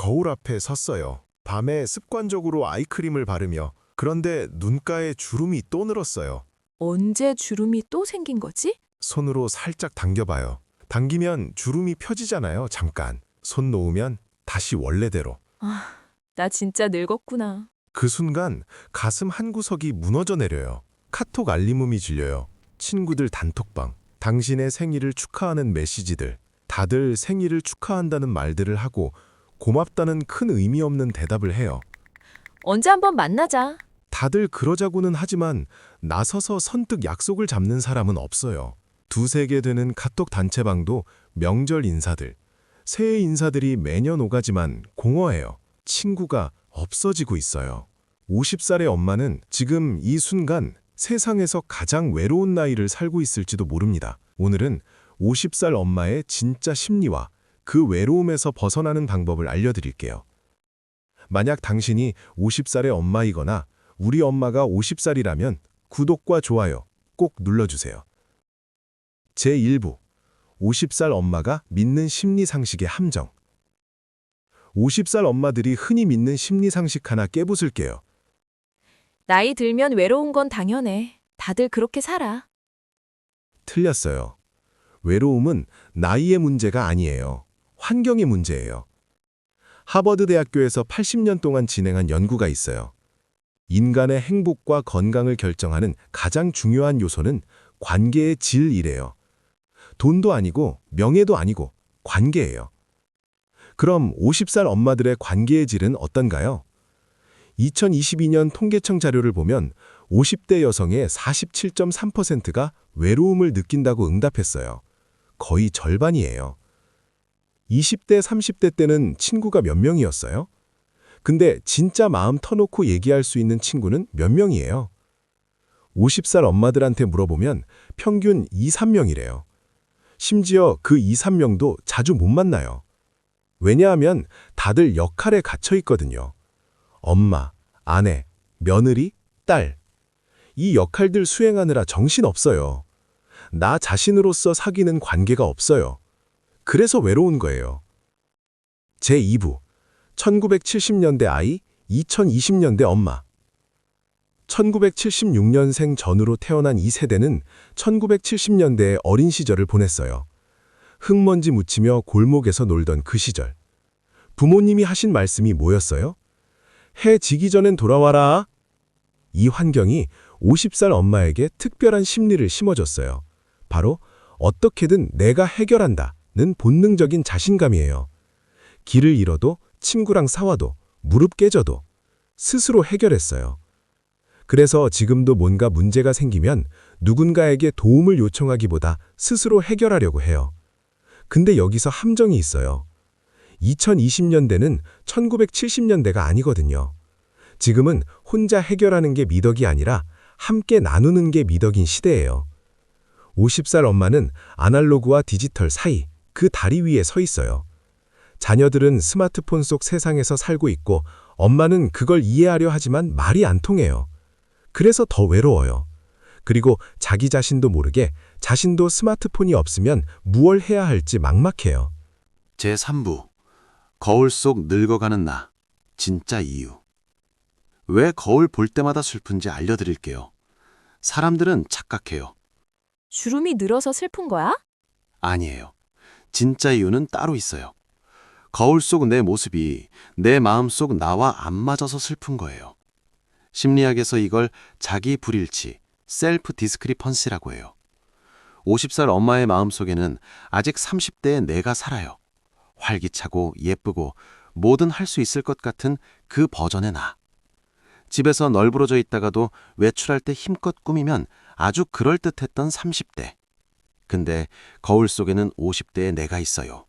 거울 앞에 섰어요. 밤에 습관적으로 아이크림을 바르며 그런데 눈가에 주름이 또 늘었어요. 언제 주름이 또 생긴 거지? 손으로 살짝 당겨봐요. 당기면 주름이 펴지잖아요, 잠깐. 손 놓으면 다시 원래대로. 아, 나 진짜 늙었구나. 그 순간 가슴 한구석이 무너져 내려요. 카톡 알림음이 들려요. 친구들 단톡방. 당신의 생일을 축하하는 메시지들. 다들 생일을 축하한다는 말들을 하고 고맙다는 큰 의미 없는 대답을 해요. 언제 한번 만나자. 다들 그러자고는 하지만 나서서 선뜻 약속을 잡는 사람은 없어요. 두세 개 되는 카톡 단체방도 명절 인사들, 새해 인사들이 매년 오가지만 공허해요. 친구가 없어지고 있어요. 50살의 엄마는 지금 이 순간 세상에서 가장 외로운 나이를 살고 있을지도 모릅니다. 오늘은 50살 엄마의 진짜 심리와 그 외로움에서 벗어나는 방법을 알려드릴게요. 만약 당신이 50살의 엄마이거나 우리 엄마가 50살이라면 구독과 좋아요 꼭 눌러주세요. 제1부 50살 엄마가 믿는 심리상식의 함정. 50살 엄마들이 흔히 믿는 심리상식 하나 깨부술게요. 나이 들면 외로운 건 당연해. 다들 그렇게 살아. 틀렸어요. 외로움은 나이의 문제가 아니에요. 환경의 문제예요. 하버드 대학교에서 80년 동안 진행한 연구가 있어요. 인간의 행복과 건강을 결정하는 가장 중요한 요소는 관계의 질이래요. 돈도 아니고 명예도 아니고 관계예요. 그럼 50살 엄마들의 관계의 질은 어떤가요? 2022년 통계청 자료를 보면 50대 여성의 47.3%가 외로움을 느낀다고 응답했어요. 거의 절반이에요. 20대, 30대 때는 친구가 몇 명이었어요? 근데 진짜 마음 터놓고 얘기할 수 있는 친구는 몇 명이에요? 50살 엄마들한테 물어보면 평균 2, 3명이래요. 심지어 그 2, 3명도 자주 못 만나요. 왜냐하면 다들 역할에 갇혀 있거든요. 엄마, 아내, 며느리, 딸. 이 역할들 수행하느라 정신없어요. 나 자신으로서 사귀는 관계가 없어요. 그래서 외로운 거예요. 제2부 1970년대 아이, 2020년대 엄마. 1976년생 전후로 태어난 이 세대는 1970년대의 어린 시절을 보냈어요. 흙먼지 묻히며 골목에서 놀던 그 시절. 부모님이 하신 말씀이 뭐였어요? 해 지기 전엔 돌아와라. 이 환경이 50살 엄마에게 특별한 심리를 심어줬어요. 바로 어떻게든 내가 해결한다는 본능적인 자신감이에요. 길을 잃어도 친구랑 싸워도 무릎 깨져도 스스로 해결했어요. 그래서 지금도 뭔가 문제가 생기면 누군가에게 도움을 요청하기보다 스스로 해결하려고 해요. 근데 여기서 함정이 있어요. 2020년대는 1970년대가 아니거든요. 지금은 혼자 해결하는 게 미덕이 아니라 함께 나누는 게 미덕인 시대예요. 50살 엄마는 아날로그와 디지털 사이, 그 다리 위에 서 있어요. 자녀들은 스마트폰 속 세상에서 살고 있고 엄마는 그걸 이해하려 하지만 말이 안 통해요. 그래서 더 외로워요. 그리고 자기 자신도 모르게 자신도 스마트폰이 없으면 무얼 해야 할지 막막해요. 제3부 거울 속 늙어가는 나, 진짜 이유. 왜 거울 볼 때마다 슬픈지 알려드릴게요. 사람들은 착각해요. 주름이 늘어서 슬픈 거야? 아니에요. 진짜 이유는 따로 있어요. 거울 속 내 모습이 내 마음 속 나와 안 맞아서 슬픈 거예요. 심리학에서 이걸 자기 불일치, 셀프 디스크리펀시라고 해요. 50살 엄마의 마음속에는 아직 30대의 내가 살아요. 활기차고 예쁘고 뭐든 할 수 있을 것 같은 그 버전의 나. 집에서 널브러져 있다가도 외출할 때 힘껏 꾸미면 아주 그럴듯했던 30대. 근데 거울 속에는 50대의 내가 있어요.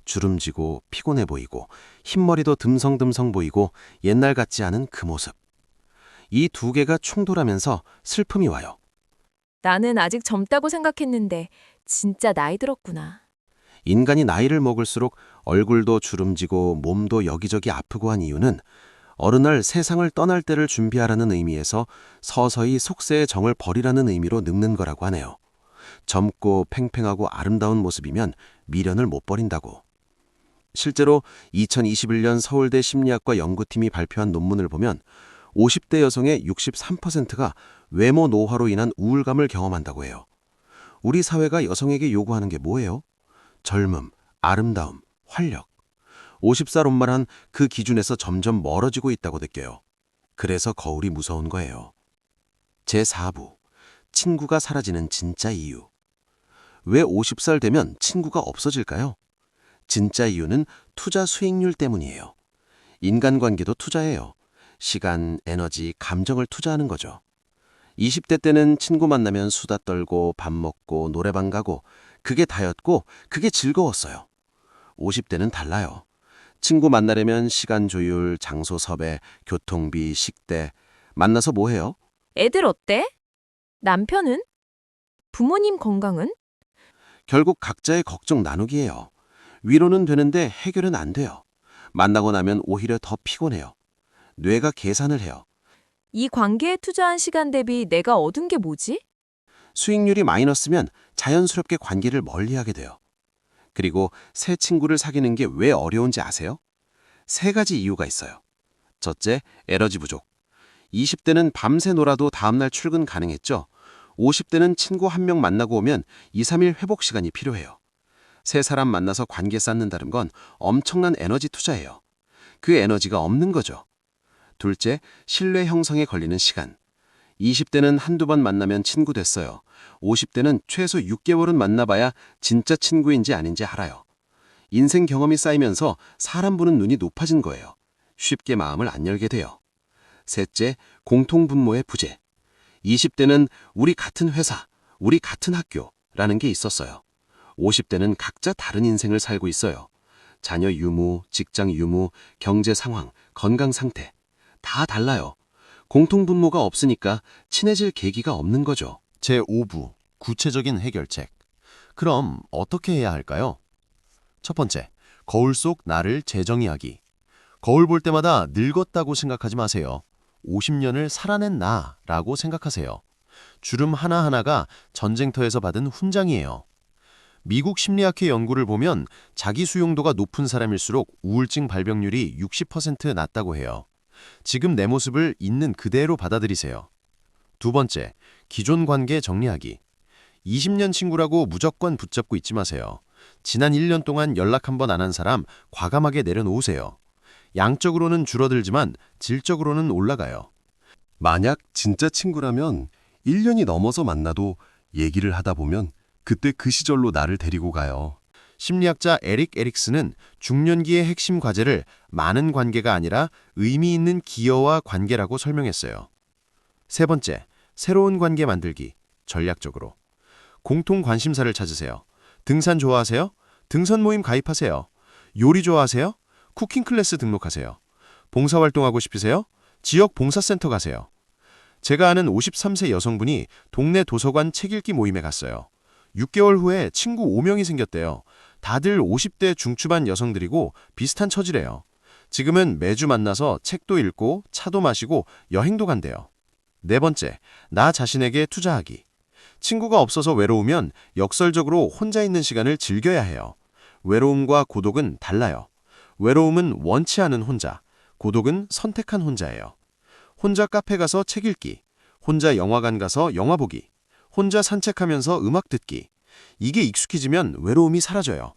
주름지고 피곤해 보이고 흰머리도 듬성듬성 보이고 옛날 같지 않은 그 모습. 이 두 개가 충돌하면서 슬픔이 와요. 나는 아직 젊다고 생각했는데 진짜 나이 들었구나. 인간이 나이를 먹을수록 얼굴도 주름지고 몸도 여기저기 아프고 한 이유는 어느 날 세상을 떠날 때를 준비하라는 의미에서 서서히 속세의 정을 버리라는 의미로 늙는 거라고 하네요. 젊고 팽팽하고 아름다운 모습이면 미련을 못 버린다고. 실제로 2021년 서울대 심리학과 연구팀이 발표한 논문을 보면 50대 여성의 63%가 외모 노화로 인한 우울감을 경험한다고 해요. 우리 사회가 여성에게 요구하는 게 뭐예요? 젊음, 아름다움, 활력. 50살 온만한 그 기준에서 점점 멀어지고 있다고 느껴요. 그래서 거울이 무서운 거예요. 제4부, 친구가 사라지는 진짜 이유. 왜 50살 되면 친구가 없어질까요? 진짜 이유는 투자 수익률 때문이에요. 인간관계도 투자예요. 시간, 에너지, 감정을 투자하는 거죠. 20대 때는 친구 만나면 수다 떨고 밥 먹고 노래방 가고 그게 다였고 그게 즐거웠어요. 50대는 달라요. 친구 만나려면 시간 조율, 장소 섭외, 교통비, 식대. 만나서 뭐 해요? 애들 어때? 남편은? 부모님 건강은? 결국 각자의 걱정 나누기예요. 위로는 되는데 해결은 안 돼요. 만나고 나면 오히려 더 피곤해요. 뇌가 계산을 해요. 이 관계에 투자한 시간 대비 내가 얻은 게 뭐지? 수익률이 마이너스면 자연스럽게 관계를 멀리하게 돼요. 그리고 새 친구를 사귀는 게 왜 어려운지 아세요? 3가지 이유가 있어요. 첫째, 에너지 부족. 20대는 밤새 놀아도 다음날 출근 가능했죠. 50대는 친구 1명 만나고 오면 2, 3일 회복 시간이 필요해요. 새 사람 만나서 관계 쌓는다는 건 엄청난 에너지 투자예요. 그 에너지가 없는 거죠. 둘째, 신뢰 형성에 걸리는 시간. 20대는 한두 번 만나면 친구 됐어요. 50대는 최소 6개월은 만나봐야 진짜 친구인지 아닌지 알아요. 인생 경험이 쌓이면서 사람 보는 눈이 높아진 거예요. 쉽게 마음을 안 열게 돼요. 셋째, 공통분모의 부재. 20대는 우리 같은 회사, 우리 같은 학교라는 게 있었어요. 50대는 각자 다른 인생을 살고 있어요. 자녀 유무, 직장 유무, 경제 상황, 건강 상태. 다 달라요. 공통분모가 없으니까 친해질 계기가 없는 거죠. 제5부 구체적인 해결책. 그럼 어떻게 해야 할까요? 첫 번째, 거울 속 나를 재정의하기. 거울 볼 때마다 늙었다고 생각하지 마세요. 50년을 살아낸 나라고 생각하세요. 주름 하나하나가 전쟁터에서 받은 훈장이에요. 미국 심리학회 연구를 보면 자기 수용도가 높은 사람일수록 우울증 발병률이 60% 낮다고 해요. 지금 내 모습을 있는 그대로 받아들이세요. 두 번째, 기존 관계 정리하기. 20년 친구라고 무조건 붙잡고 있지 마세요. 지난 1년 동안 연락 한 번 안 한 사람 과감하게 내려놓으세요. 양적으로는 줄어들지만 질적으로는 올라가요. 만약 진짜 친구라면 1년이 넘어서 만나도 얘기를 하다 보면 그때 그 시절로 나를 데리고 가요. 심리학자 에릭 에릭슨은 중년기의 핵심 과제를 많은 관계가 아니라 의미 있는 기여와 관계라고 설명했어요. 세 번째, 새로운 관계 만들기. 전략적으로. 공통 관심사를 찾으세요. 등산 좋아하세요? 등산 모임 가입하세요. 요리 좋아하세요? 쿠킹 클래스 등록하세요. 봉사활동하고 싶으세요? 지역 봉사센터 가세요. 제가 아는 53세 여성분이 동네 도서관 책 읽기 모임에 갔어요. 6개월 후에 친구 5명이 생겼대요. 다들 50대 중후반 여성들이고 비슷한 처지래요. 지금은 매주 만나서 책도 읽고 차도 마시고 여행도 간대요. 네 번째, 나 자신에게 투자하기. 친구가 없어서 외로우면 역설적으로 혼자 있는 시간을 즐겨야 해요. 외로움과 고독은 달라요. 외로움은 원치 않은 혼자, 고독은 선택한 혼자예요. 혼자 카페 가서 책 읽기, 혼자 영화관 가서 영화 보기, 혼자 산책하면서 음악 듣기. 이게 익숙해지면 외로움이 사라져요.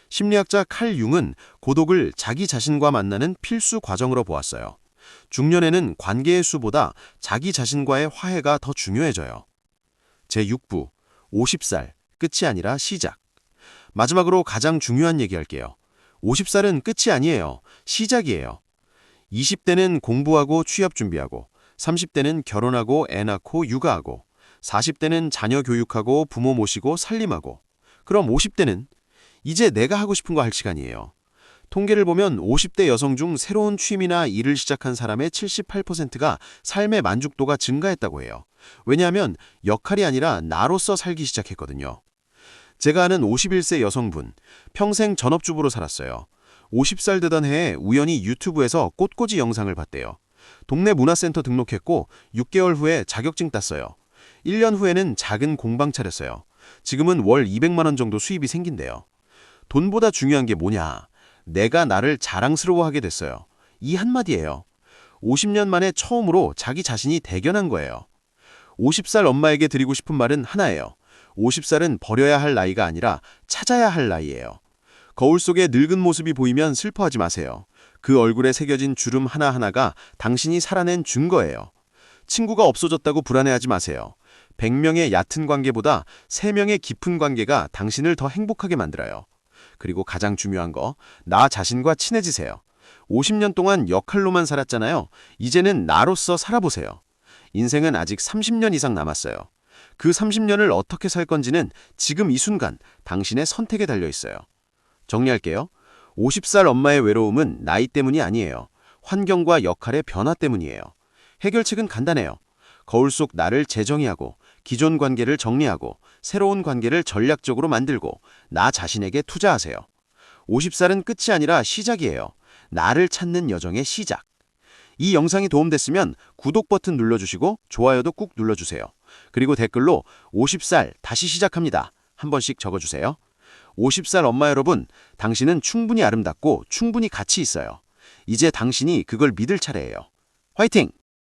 심리학자 칼 융은 고독을 자기 자신과 만나는 필수 과정으로 보았어요. 중년에는 관계의 수보다 자기 자신과의 화해가 더 중요해져요. 제6부, 50살, 끝이 아니라 시작. 마지막으로 가장 중요한 얘기할게요. 50살은 끝이 아니에요. 시작이에요. 20대는 공부하고 취업 준비하고, 30대는 결혼하고 애 낳고 육아하고, 40대는 자녀 교육하고 부모 모시고 살림하고, 그럼 50대는 이제 내가 하고 싶은 거 할 시간이에요. 통계를 보면 50대 여성 중 새로운 취미나 일을 시작한 사람의 78%가 삶의 만족도가 증가했다고 해요. 왜냐하면 역할이 아니라 나로서 살기 시작했거든요. 제가 아는 51세 여성분, 평생 전업주부로 살았어요. 50살 되던 해에 우연히 유튜브에서 꽃꽂이 영상을 봤대요. 동네 문화센터 등록했고 6개월 후에 자격증 땄어요. 1년 후에는 작은 공방 차렸어요. 지금은 월 200만 원 정도 수입이 생긴대요. 돈보다 중요한 게 뭐냐? 내가 나를 자랑스러워하게 됐어요. 이 한마디예요. 50년 만에 처음으로 자기 자신이 대견한 거예요. 50살 엄마에게 드리고 싶은 말은 하나예요. 50살은 버려야 할 나이가 아니라 찾아야 할 나이예요. 거울 속에 늙은 모습이 보이면 슬퍼하지 마세요. 그 얼굴에 새겨진 주름 하나하나가 당신이 살아낸 증거예요. 친구가 없어졌다고 불안해하지 마세요. 100명의 얕은 관계보다 3명의 깊은 관계가 당신을 더 행복하게 만들어요. 그리고 가장 중요한 거, 나 자신과 친해지세요. 50년 동안 역할로만 살았잖아요. 이제는 나로서 살아보세요. 인생은 아직 30년 이상 남았어요. 그 30년을 어떻게 살 건지는 지금 이 순간 당신의 선택에 달려 있어요. 정리할게요. 50살 엄마의 외로움은 나이 때문이 아니에요. 환경과 역할의 변화 때문이에요. 해결책은 간단해요. 거울 속 나를 재정의하고 기존 관계를 정리하고 새로운 관계를 전략적으로 만들고 나 자신에게 투자하세요. 50살은 끝이 아니라 시작이에요. 나를 찾는 여정의 시작. 이 영상이 도움됐으면 구독 버튼 눌러주시고 좋아요도 꾹 눌러주세요. 그리고 댓글로 50살 다시 시작합니다. 한 번씩 적어주세요. 50살 엄마 여러분, 당신은 충분히 아름답고 충분히 가치 있어요. 이제 당신이 그걸 믿을 차례예요. 화이팅!